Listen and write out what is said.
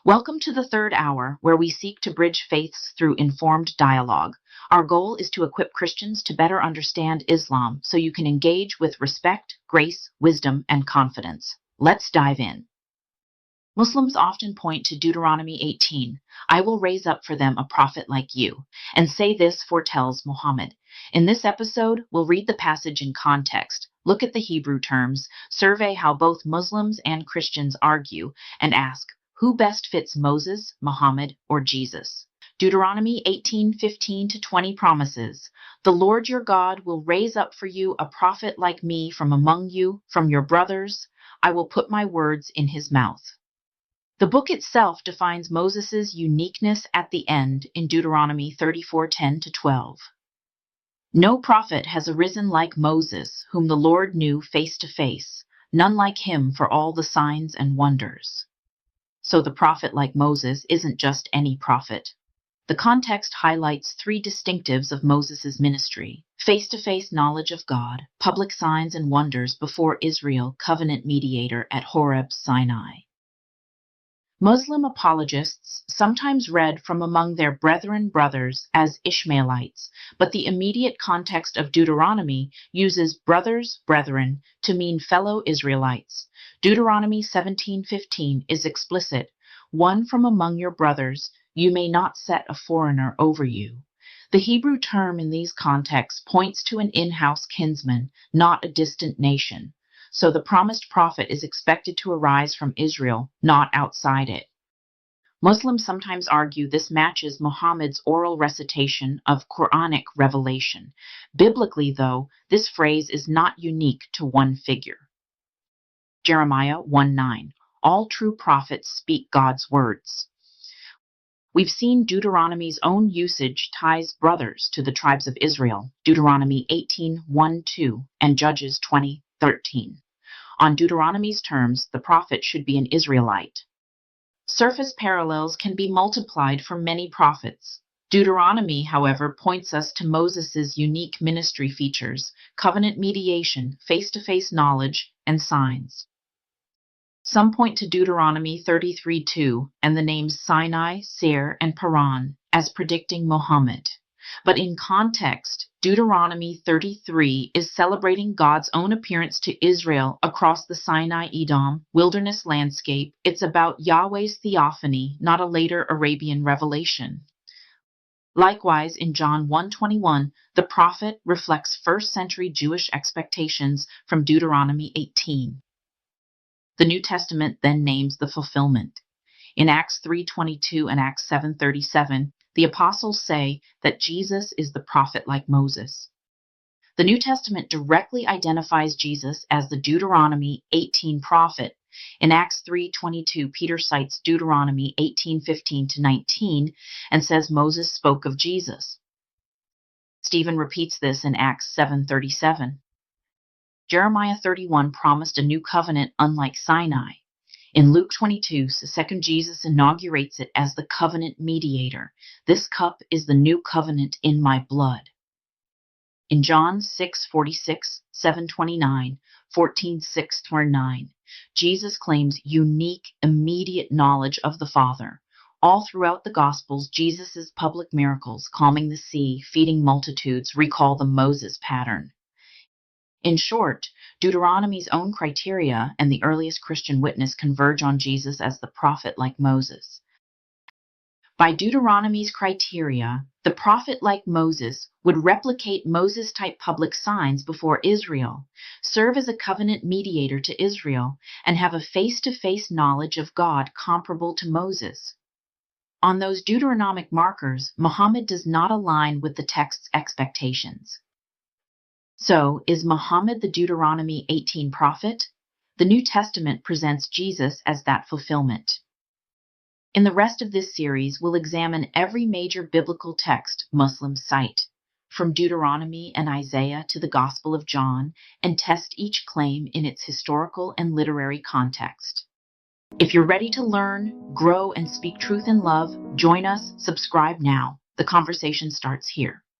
Welcome to the third hour, where we seek to bridge faiths through informed dialogue. Our goal is to equip Christians to better understand Islam so you can engage with respect, grace, wisdom, and confidence. Let's dive in. Muslims often point to Deuteronomy 18, "I will raise up for them a prophet like you," and say this foretells Muhammad. In this episode, we'll read the passage in context, look at the Hebrew terms, survey how both Muslims and Christians argue, and ask, who best fits Moses, Muhammad, or Jesus? Deuteronomy 18:15-20 promises, "The Lord your God will raise up for you a prophet like me from among you, from your brothers. I will put my words in his mouth." The book itself defines Moses' uniqueness at the end in Deuteronomy 34:10-12. "No prophet has arisen like Moses, whom the Lord knew face to face, none like him for all the signs and wonders." So the prophet like Moses isn't just any prophet. The context highlights three distinctives of Moses' ministry: face-to-face knowledge of God, public signs and wonders before Israel, covenant mediator at Horeb, Sinai. Muslim apologists sometimes read from among their brothers as Ishmaelites, but the immediate context of Deuteronomy uses brothers, brethren to mean fellow Israelites. Deuteronomy 17:15 is explicit, "One from among your brothers, you may not set a foreigner over you." The Hebrew term in these contexts points to an in-house kinsman, not a distant nation. So the promised prophet is expected to arise from Israel, not outside it. Muslims sometimes argue this matches Muhammad's oral recitation of Quranic revelation. Biblically, though, this phrase is not unique to one figure. Jeremiah 1:9, "All true prophets speak God's words." We've seen Deuteronomy's own usage ties brothers to the tribes of Israel, Deuteronomy 18:1-2 and Judges 20:13. On Deuteronomy's terms, the prophet should be an Israelite. Surface parallels can be multiplied for many prophets. Deuteronomy, however, points us to Moses' unique ministry features: covenant mediation, face-to-face knowledge, and signs. Some point to Deuteronomy 33:2 and the names Sinai, Seir, and Paran as predicting Muhammad. But in context, Deuteronomy 33 is celebrating God's own appearance to Israel across the Sinai-Edom wilderness landscape. It's about Yahweh's theophany, not a later Arabian revelation. Likewise, in John 1:21, the prophet reflects first-century Jewish expectations from Deuteronomy 18. The New Testament then names the fulfillment. In Acts 3:22 and Acts 7:37, the apostles say that Jesus is the prophet like Moses. The New Testament directly identifies Jesus as the Deuteronomy 18 prophet. In Acts 3:22, Peter cites Deuteronomy 18:15-19 and says Moses spoke of Jesus. Stephen repeats this in Acts 7:37. Jeremiah 31 promised a new covenant unlike Sinai. In Luke 22, the second Jesus inaugurates it as the covenant mediator. "This cup is the new covenant in my blood." In John 6:46, 7:29, 14:6-9, Jesus claims unique, immediate knowledge of the Father. All throughout the Gospels, Jesus' public miracles, calming the sea, feeding multitudes, recall the Moses pattern. In short, Deuteronomy's own criteria and the earliest Christian witness converge on Jesus as the prophet like Moses. By Deuteronomy's criteria, the prophet like Moses would replicate Moses-type public signs before Israel, serve as a covenant mediator to Israel, and have a face-to-face knowledge of God comparable to Moses. On those Deuteronomic markers, Muhammad does not align with the text's expectations. So, is Muhammad the Deuteronomy 18 prophet? The New Testament presents Jesus as that fulfillment. In the rest of this series, we'll examine every major biblical text Muslims cite, from Deuteronomy and Isaiah to the Gospel of John, and test each claim in its historical and literary context. If you're ready to learn, grow, and speak truth in love, join us, subscribe now. The conversation starts here.